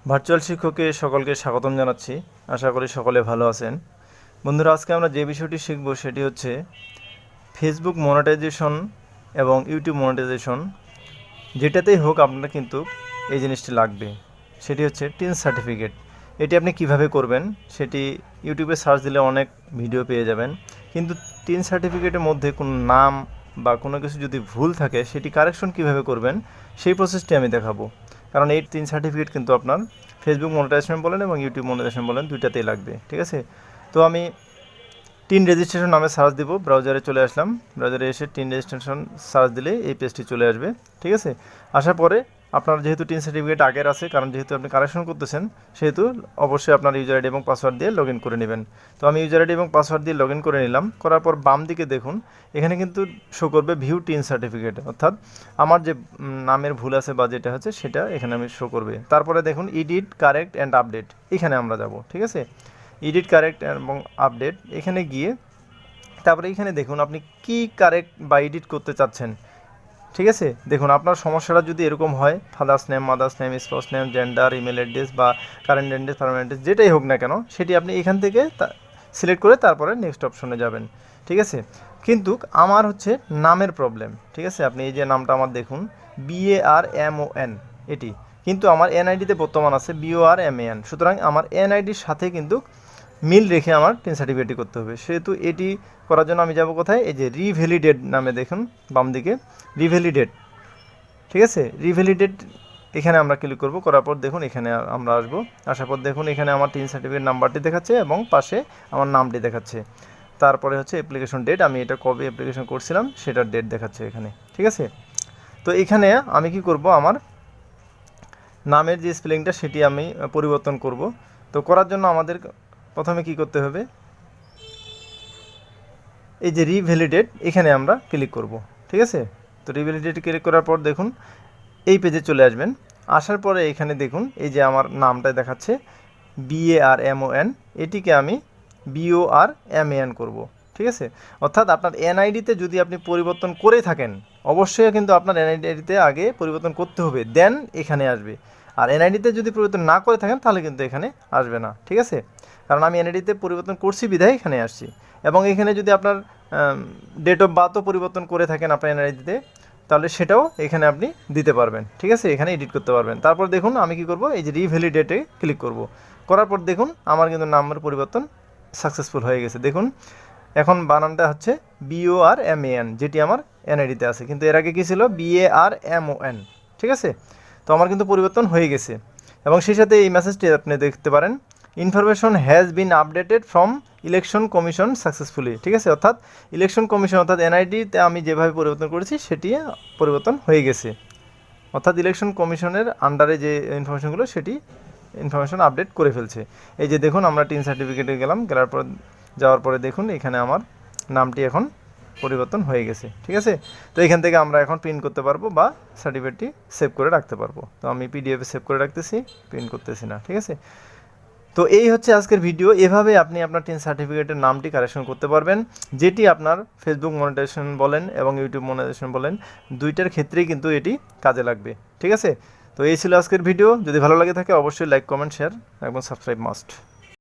Virtual শিক্ষকে সকলকে স্বাগতম জানাচ্ছি। আশা করি সকলে ভালো আছেন। বন্ধুরা, আজকে আমরা যে বিষয়টি শিখব সেটি হচ্ছে ফেসবুক মনিটাইজেশন এবং ইউটিউব মনিটাইজেশন। যেটাতেই হোক আপনার কিন্তু এই জিনিসটি লাগবে, সেটি হচ্ছে টিন সার্টিফিকেট। এটি আপনি কিভাবে করবেন সেটি ইউটিউবে সার্চ দিলে অনেক ভিডিও পেয়ে যাবেন, কিন্তু টিন সার্টিফিকেটের মধ্যে কোনো নাম বা কোনো কিছু যদি ভুল থাকে সেটি কারেকশন কিভাবে করবেন সেই প্রসেসটি আমি দেখাবো। কারণ এই টিন সার্টিফিকেট কিন্তু আপনার ফেসবুক মনিটাইজেশন বলেন এবং ইউটিউব মনিটাইজেশন বলেন, দুইটাতেই লাগবে। ঠিক আছে, তো আমি টিন রেজিস্ট্রেশন নামে সার্চ দিব। ব্রাউজারে চলে আসলাম, ব্রাউজারে এসে টিন রেজিস্ট্রেশন সার্চ দিলে এই পেজটি চলে আসবে। ঠিক আছে, আসার পরে আপনার যেহেতু টিন সার্টিফিকেট আগের আছে, কারণ যেহেতু আপনি কারেকশন করতেছেন, সেহেতু অবশ্যই আপনার ইউজার আইডি এবং পাসওয়ার্ড দিয়ে লগ ইন করে নেবেন। তো আমি ইউজার আইডি এবং পাসওয়ার্ড দিয়ে লগ ইন করে নিলাম। করার পর বাম দিকে দেখুন, এখানে কিন্তু শো করবে ভিউ টিন সার্টিফিকেট, অর্থাৎ আমার যে নামের ভুল আছে বা যেটা হচ্ছে সেটা এখানে আমি শো করবে। তারপরে দেখুন এডিট, কারেক্ট অ্যান্ড আপডেট, এখানে আমরা যাব। ঠিক আছে, এডিট, কারেক্ট এবং আপডেট, এখানে গিয়ে তারপরে এখানে দেখুন আপনি কি কারেক্ট বা এডিট করতে চাচ্ছেন। ঠিক আছে, দেখুন আপনার সমস্যাটা যদি এরকম হয়, father's name, mother's name, spouse name, gender, email address বা কারেন্ট অ্যাড্রেস, পারমানেন্ট অ্যাড্রেস, যেটাই হোক না কেন সেটি আপনি এখান থেকে সিলেক্ট করে তারপরে নেক্সট অপশনে যাবেন। ঠিক আছে, কিন্তু আমার হচ্ছে নামের প্রবলেম। ঠিক আছে, আপনি এই যে নামটা আমার দেখুন, BARMON, এটি কিন্তু আমার এনআইডিতে বর্তমান আছে BORMAN। সুতরাং আমার এনআইডির সাথে কিন্তু মিল রেখে আমার টিন সার্টিফিকেটটি করতে হবে। সেহেতু এটি করার জন্য আমি যাব কোথায়, এই যে রিভ্যালিডেট নামে দেখুন বাম দিকে, রিভ্যালিডেট। ঠিক আছে, রিভ্যালিডেট এখানে আমরা ক্লিক করব। করার পর দেখুন এখানে আমরা আসবো। আসার পর দেখুন এখানে আমার টিন সার্টিফিকেট নাম্বারটি দেখাচ্ছে এবং পাশে আমার নামটি দেখাচ্ছে। তারপরে হচ্ছে অ্যাপ্লিকেশন ডেট, আমি এটা কবে অ্যাপ্লিকেশন করছিলাম সেটার ডেট দেখাচ্ছে এখানে। ঠিক আছে, তো এখানে আমি কি করব, আমার নামের যে স্পেলিংটা সেটি আমি পরিবর্তন করব। তো করার জন্য আমাদের প্রথমে কি করতে হবে, এই যে রিভ্যালিডেট, এখানে আমরা ক্লিক করব। ঠিক আছে, তো রিভ্যালিডেট ক্লিক করার পর দেখুন এই পেজে চলে আসবেন। আসার পরে এখানে দেখুন এই যে আমার নামটা দেখাচ্ছে BARMON, এটিকে আমি BORMAN করব। ঠিক আছে, অর্থাৎ আপনার এনআইডিতে যদি আপনি পরিবর্তন করে থাকেন, অবশ্যই কিন্তু আপনার এনআইডিতে আগে পরিবর্তন করতে হবে, দেন এখানে আসবে। আর এনআইডিতে যদি পরিবর্তন না করে থাকেন তাহলে কিন্তু এখানে আসবে না। ঠিক আছে, কারণ আমি এনআইডিতে পরিবর্তন করছি বিধায় এখানে আসছি। এবং এখানে যদি আপনার ডেট অফ বার্থও পরিবর্তন করে থাকেন আপনার এনআইডিতে, তাহলে সেটাও এখানে আপনি দিতে পারবেন। ঠিক আছে, এখানে এডিট করতে পারবেন। তারপর দেখুন আমি কি করব, এই যে রিভ্যালিডেটে ক্লিক করব। করার পর দেখুন আমার কিন্তু নামের পরিবর্তন সাকসেসফুল হয়ে গেছে। দেখুন এখন বানানটা হচ্ছে BORMAN, যেটি আমার এনআইডিতে আছে, কিন্তু এর আগে কী ছিল BARMON। ঠিক আছে, তো আমার কিন্তু পরিবর্তন হয়ে গেছে। এবং সেই সাথে এই মেসেজটি আপনি দেখতে পারেন, information has been updated from election commission successfully. ঠিক আছে, অর্থাৎ ইলেকশন কমিশন, অর্থাৎ এনআইডিতে আমি যেভাবে পরিবর্তন করেছি সেটি পরিবর্তন হয়ে গেছে। অর্থাৎ ইলেকশন কমিশনের আন্ডারে যে ইনফরমেশনগুলো সেটি ইনফরমেশন আপডেট করে ফেলছে। এই যে দেখুন আমরা টিন সার্টিফিকেটে গেলাম, গেলার পর যাওয়ার পরে দেখুন এখানে আমার নামটি এখন পরিবর্তন হয়ে গেছে। ঠিক আছে, তো এখান থেকে আমরা এখন প্রিন্ট করতে পারবো বা সার্টিফিকেটটি সেভ করে রাখতে পারবো। তো আমি পিডিএফে সেভ করে রাখতেছি, প্রিন্ট করতেছি না। ঠিক আছে, তো এই হচ্ছে আজকের ভিডিও। এভাবে আপনি আপনার টিন সার্টিফিকেটের নামটি কারেকশন করতে পারবেন, যেটি আপনার ফেসবুক মনিটাইজেশন বলেন এবং ইউটিউব মনিটাইজেশন বলেন, দুইটার ক্ষেত্রেই কিন্তু এটি কাজে লাগবে। ঠিক আছে, তো এই ছিল আজকের ভিডিও। যদি ভালো লাগে থাকে অবশ্যই লাইক, কমেন্ট, শেয়ার এবং সাবস্ক্রাইব মাস্ট।